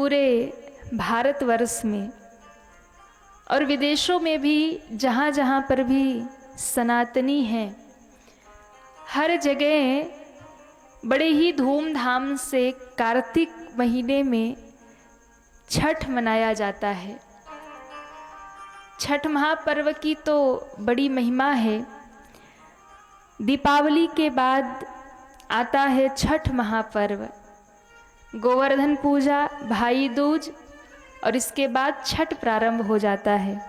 पूरे भारतवर्ष में और विदेशों में भी जहाँ जहाँ पर भी सनातनी हैं, हर जगह बड़े ही धूमधाम से कार्तिक महीने में छठ मनाया जाता है। छठ महापर्व की तो बड़ी महिमा है। दीपावली के बाद आता है छठ महापर्व, गोवर्धन पूजा, भाई दूज और इसके बाद छठ प्रारंभ हो जाता है।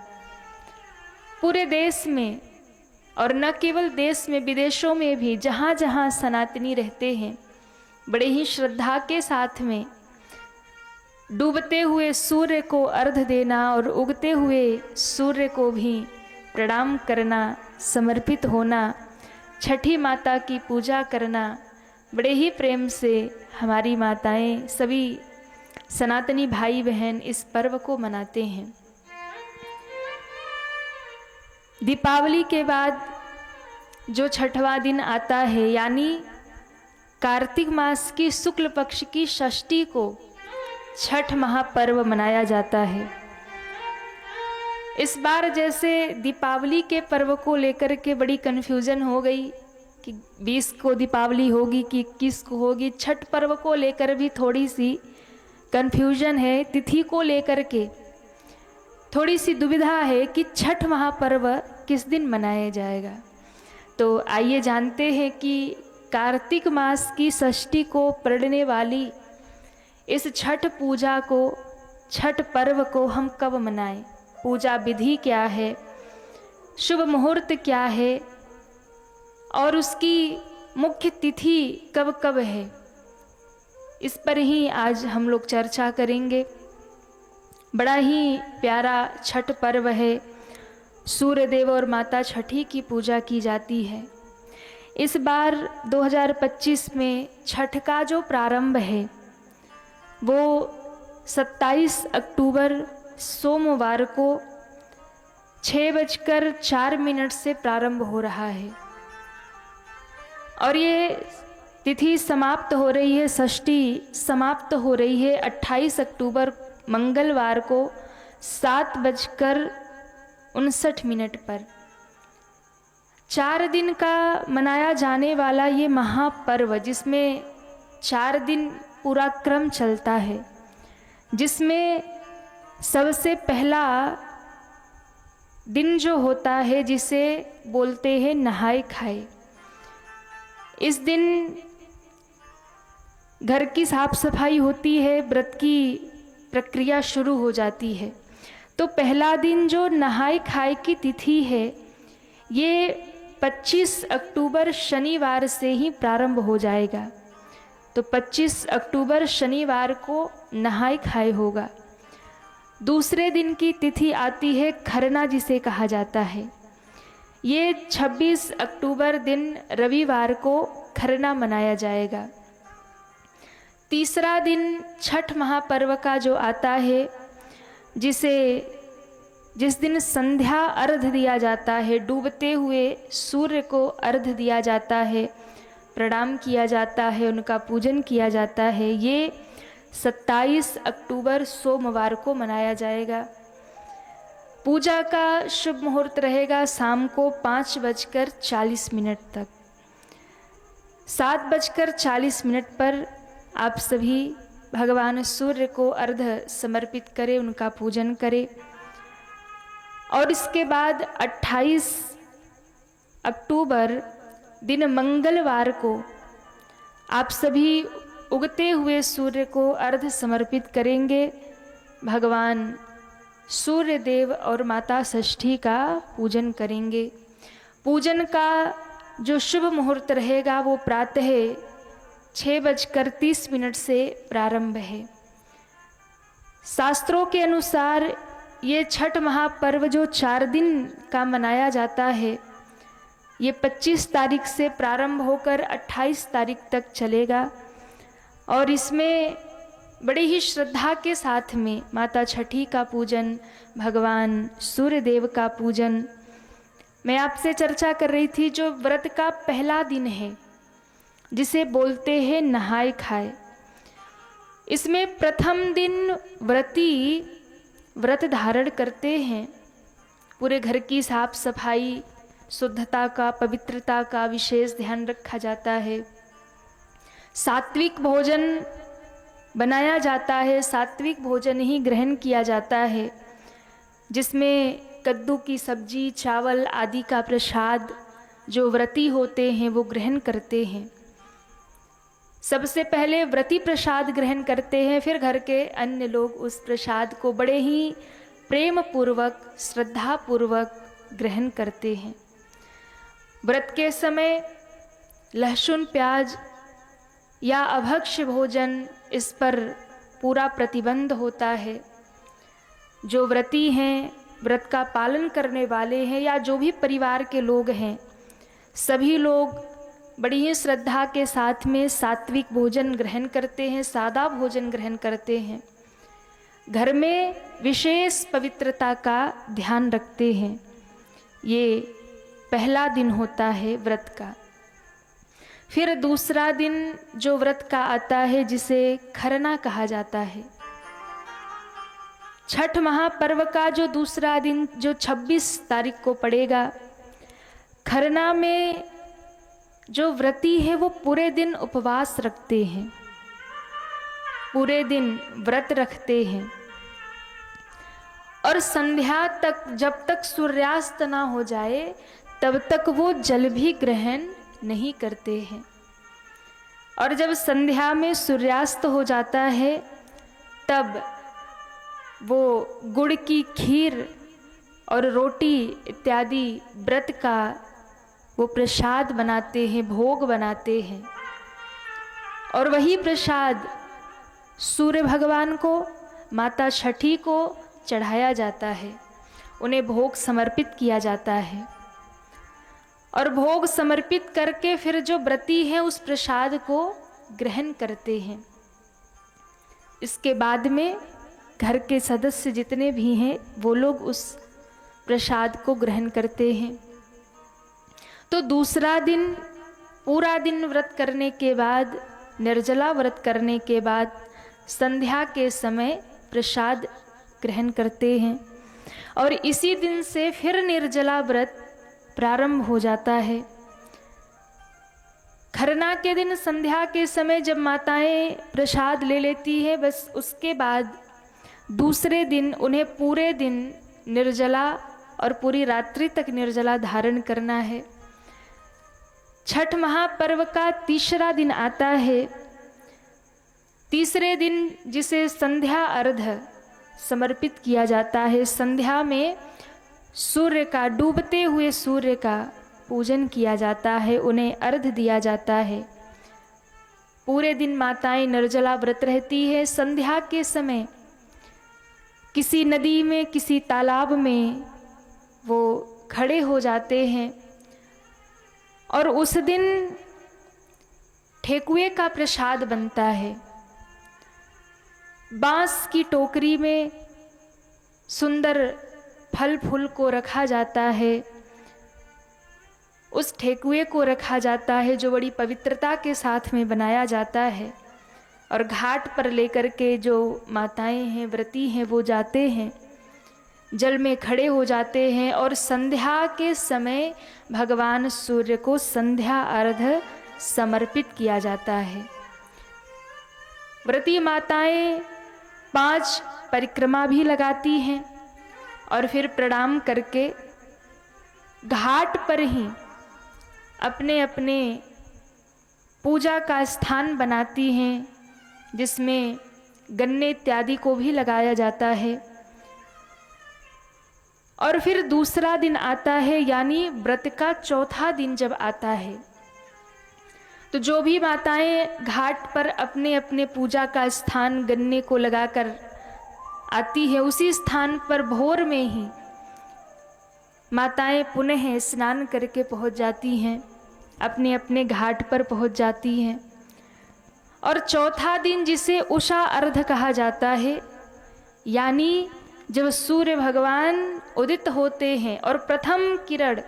पूरे देश में और न केवल देश में, विदेशों में भी जहाँ जहाँ सनातनी रहते हैं, बड़े ही श्रद्धा के साथ में डूबते हुए सूर्य को अर्घ्य देना और उगते हुए सूर्य को भी प्रणाम करना, समर्पित होना, छठी माता की पूजा करना, बड़े ही प्रेम से हमारी माताएं, सभी सनातनी भाई बहन इस पर्व को मनाते हैं। दीपावली के बाद जो छठवां दिन आता है, यानी कार्तिक मास की शुक्ल पक्ष की षष्ठी को छठ महापर्व मनाया जाता है। इस बार जैसे दीपावली के पर्व को लेकर के बड़ी कन्फ्यूजन हो गई कि 20 को दीपावली होगी कि 21 को होगी। छठ पर्व को लेकर भी थोड़ी सी कन्फ्यूजन है। तिथि को लेकर के थोड़ी सी दुविधा है कि छठ महापर्व किस दिन मनाया जाएगा। तो आइए जानते हैं कि कार्तिक मास की षष्ठी को पड़ने वाली इस छठ पूजा को, छठ पर्व को हम कब मनाएं, पूजा विधि क्या है, शुभ मुहूर्त क्या है और उसकी मुख्य तिथि कब कब है, इस पर ही आज हम लोग चर्चा करेंगे। बड़ा ही प्यारा छठ पर्व है। सूर्य देव और माता छठी की पूजा की जाती है। इस बार 2025 में छठ का जो प्रारंभ है वो 27 अक्टूबर सोमवार को 6:04 से प्रारंभ हो रहा है और ये तिथि समाप्त हो रही है, षष्ठी समाप्त हो रही है 28 अक्टूबर मंगलवार को 7:59 पर। 4 दिन का मनाया जाने वाला ये महापर्व, जिसमें 4 दिन पूरा क्रम चलता है, जिसमें सबसे पहला दिन जो होता है जिसे बोलते हैं नहाए खाए। इस दिन घर की साफ सफाई होती है, व्रत की प्रक्रिया शुरू हो जाती है। तो पहला दिन जो नहाए खाए की तिथि है ये 25 अक्टूबर शनिवार से ही प्रारंभ हो जाएगा। तो 25 अक्टूबर शनिवार को नहाए खाए होगा। दूसरे दिन की तिथि आती है खरना, जिसे कहा जाता है। ये 26 अक्टूबर दिन रविवार को खरना मनाया जाएगा। तीसरा दिन छठ महापर्व का जो आता है, जिस दिन संध्या अर्घ्य दिया जाता है, डूबते हुए सूर्य को अर्घ्य दिया जाता है, प्रणाम किया जाता है, उनका पूजन किया जाता है। ये 27 अक्टूबर सोमवार को मनाया जाएगा। पूजा का शुभ मुहूर्त रहेगा शाम को 5:40 तक। 7:40 पर आप सभी भगवान सूर्य को अर्घ्य समर्पित करें, उनका पूजन करें। और इसके बाद 28 अक्टूबर दिन मंगलवार को आप सभी उगते हुए सूर्य को अर्घ्य समर्पित करेंगे। भगवान सूर्य देव और माता षष्ठी का पूजन करेंगे। पूजन का जो शुभ मुहूर्त रहेगा वो प्रातः 6:30 से प्रारंभ है। शास्त्रों के अनुसार ये छठ महापर्व जो 4 दिन का मनाया जाता है, ये 25 तारीख से प्रारंभ होकर 28 तारीख तक चलेगा और इसमें बड़े ही श्रद्धा के साथ में माता छठी का पूजन, भगवान सूर्य देव का पूजन। मैं आपसे चर्चा कर रही थी, जो व्रत का पहला दिन है जिसे बोलते हैं नहाए खाए, इसमें प्रथम दिन व्रती व्रत धारण करते हैं। पूरे घर की साफ सफाई, शुद्धता का, पवित्रता का विशेष ध्यान रखा जाता है। सात्विक भोजन बनाया जाता है, सात्विक भोजन ही ग्रहण किया जाता है, जिसमें कद्दू की सब्जी, चावल आदि का प्रसाद जो व्रती होते हैं वो ग्रहण करते हैं। सबसे पहले व्रती प्रसाद ग्रहण करते हैं, फिर घर के अन्य लोग उस प्रसाद को बड़े ही प्रेम पूर्वक, श्रद्धा पूर्वक ग्रहण करते हैं। व्रत के समय लहसुन, प्याज या अभक्ष्य भोजन, इस पर पूरा प्रतिबंध होता है। जो व्रती हैं, व्रत का पालन करने वाले हैं, या जो भी परिवार के लोग हैं, सभी लोग बड़ी ही श्रद्धा के साथ में सात्विक भोजन ग्रहण करते हैं, सादा भोजन ग्रहण करते हैं। घर में विशेष पवित्रता का ध्यान रखते हैं। ये पहला दिन होता है व्रत का। फिर दूसरा दिन जो व्रत का आता है, जिसे खरना कहा जाता है। छठ महापर्व का जो दूसरा दिन, जो 26 तारीख को पड़ेगा, खरना में जो व्रती है वो पूरे दिन उपवास रखते हैं, पूरे दिन व्रत रखते हैं, और संध्या तक, जब तक सूर्यास्त ना हो जाए तब तक वो जल भी ग्रहण नहीं करते हैं। और जब संध्या में सूर्यास्त हो जाता है तब वो गुड़ की खीर और रोटी इत्यादि व्रत का वो प्रसाद बनाते हैं, भोग बनाते हैं। और वही प्रसाद सूर्य भगवान को, माता छठी को चढ़ाया जाता है, उन्हें भोग समर्पित किया जाता है। और भोग समर्पित करके फिर जो व्रती हैं उस प्रसाद को ग्रहण करते हैं। इसके बाद में घर के सदस्य जितने भी हैं वो लोग उस प्रसाद को ग्रहण करते हैं। तो दूसरा दिन, पूरा दिन व्रत करने के बाद, निर्जला व्रत करने के बाद संध्या के समय प्रसाद ग्रहण करते हैं। और इसी दिन से फिर निर्जला व्रत प्रारंभ हो जाता है। खरना के दिन संध्या के समय जब माताएं प्रसाद ले लेती हैं, बस उसके बाद दूसरे दिन उन्हें पूरे दिन निर्जला और पूरी रात्रि तक निर्जला धारण करना है। छठ महापर्व का तीसरा दिन आता है। तीसरे दिन जिसे संध्या अर्घ समर्पित किया जाता है। संध्या में सूर्य का, डूबते हुए सूर्य का पूजन किया जाता है, उन्हें अर्घ दिया जाता है। पूरे दिन माताएं निर्जला व्रत रहती है। संध्या के समय किसी नदी में, किसी तालाब में वो खड़े हो जाते हैं और उस दिन ठेकुए का प्रसाद बनता है। बांस की टोकरी में सुंदर फल फूल को रखा जाता है, उस ठेकुए को रखा जाता है जो बड़ी पवित्रता के साथ में बनाया जाता है। और घाट पर लेकर के जो माताएं हैं, व्रती हैं, वो जाते हैं, जल में खड़े हो जाते हैं और संध्या के समय भगवान सूर्य को संध्या अर्घ समर्पित किया जाता है। व्रती माताएं 5 परिक्रमा भी लगाती हैं और फिर प्रणाम करके घाट पर ही अपने अपने पूजा का स्थान बनाती हैं, जिसमें गन्ने इत्यादि को भी लगाया जाता है। और फिर दूसरा दिन आता है, यानी व्रत का चौथा दिन जब आता है, तो जो भी माताएं घाट पर अपने अपने पूजा का स्थान गन्ने को लगाकर आती है, उसी स्थान पर भोर में ही माताएं पुनः स्नान करके पहुंच जाती हैं, अपने अपने घाट पर पहुंच जाती हैं। और चौथा दिन जिसे उषा अर्घ कहा जाता है, यानी जब सूर्य भगवान उदित होते हैं और प्रथम किरण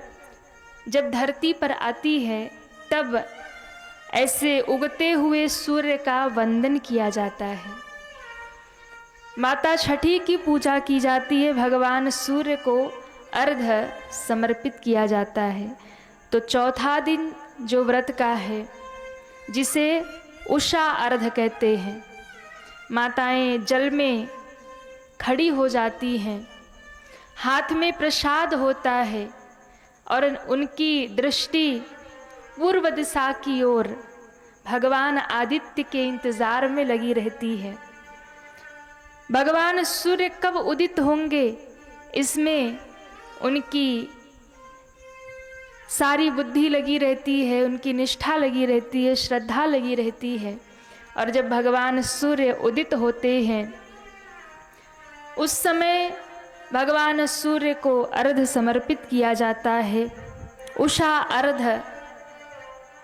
जब धरती पर आती है, तब ऐसे उगते हुए सूर्य का वंदन किया जाता है। माता छठी की पूजा की जाती है, भगवान सूर्य को अर्घ्य समर्पित किया जाता है। तो चौथा दिन जो व्रत का है, जिसे उषा अर्घ्य कहते हैं, माताएं जल में खड़ी हो जाती हैं, हाथ में प्रसाद होता है और उनकी दृष्टि पूर्व दिशा की ओर भगवान आदित्य के इंतजार में लगी रहती है। भगवान सूर्य कब उदित होंगे, इसमें उनकी सारी बुद्धि लगी रहती है, उनकी निष्ठा लगी रहती है, श्रद्धा लगी रहती है। और जब भगवान सूर्य उदित होते हैं, उस समय भगवान सूर्य को अर्घ्य समर्पित किया जाता है। उषा अर्घ्य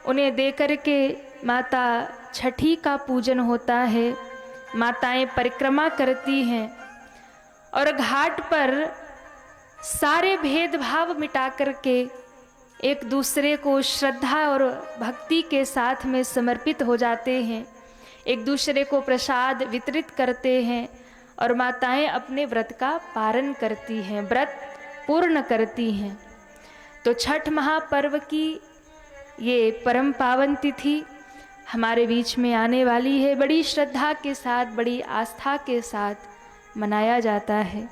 उन्हें देकर के माता छठी का पूजन होता है। माताएं परिक्रमा करती हैं और घाट पर सारे भेदभाव मिटा करके एक दूसरे को श्रद्धा और भक्ति के साथ में समर्पित हो जाते हैं, एक दूसरे को प्रसाद वितरित करते हैं और माताएं अपने व्रत का पारण करती हैं, व्रत पूर्ण करती हैं। तो छठ महापर्व की ये परम पावन तिथि हमारे बीच में आने वाली है। बड़ी श्रद्धा के साथ, बड़ी आस्था के साथ मनाया जाता है।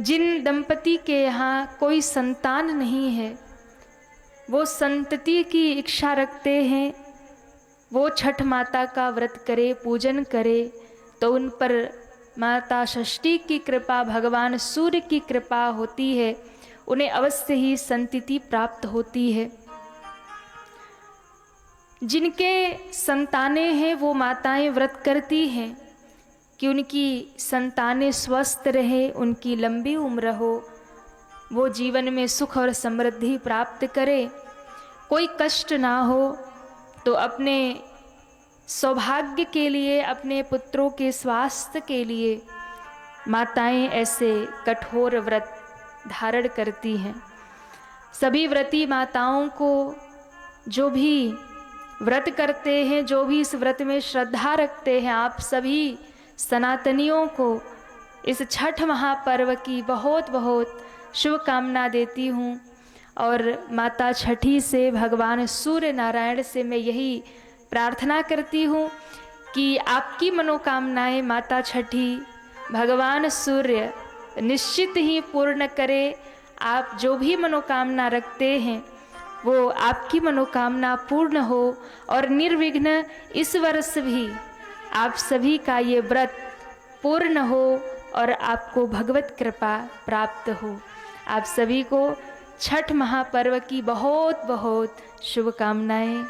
जिन दंपति के यहाँ कोई संतान नहीं है, वो संतति की इच्छा रखते हैं, वो छठ माता का व्रत करे, पूजन करे, तो उन पर माता षष्ठी की कृपा, भगवान सूर्य की कृपा होती है, उन्हें अवश्य ही संतति प्राप्त होती है। जिनके संतानें हैं वो माताएं व्रत करती हैं कि उनकी संतानें स्वस्थ रहे, उनकी लंबी उम्र हो, वो जीवन में सुख और समृद्धि प्राप्त करे, कोई कष्ट ना हो। तो अपने सौभाग्य के लिए, अपने पुत्रों के स्वास्थ्य के लिए माताएं ऐसे कठोर व्रत धारण करती हैं। सभी व्रती माताओं को, जो भी व्रत करते हैं, जो भी इस व्रत में श्रद्धा रखते हैं, आप सभी सनातनियों को इस छठ महापर्व की बहुत बहुत शुभकामना देती हूँ। और माता छठी से, भगवान सूर्य नारायण से मैं यही प्रार्थना करती हूँ कि आपकी मनोकामनाएं माता छठी, भगवान सूर्य निश्चित ही पूर्ण करे। आप जो भी मनोकामना रखते हैं वो आपकी मनोकामना पूर्ण हो और निर्विघ्न इस वर्ष भी आप सभी का ये व्रत पूर्ण हो और आपको भगवत कृपा प्राप्त हो। आप सभी को छठ महापर्व की बहुत बहुत शुभकामनाएं।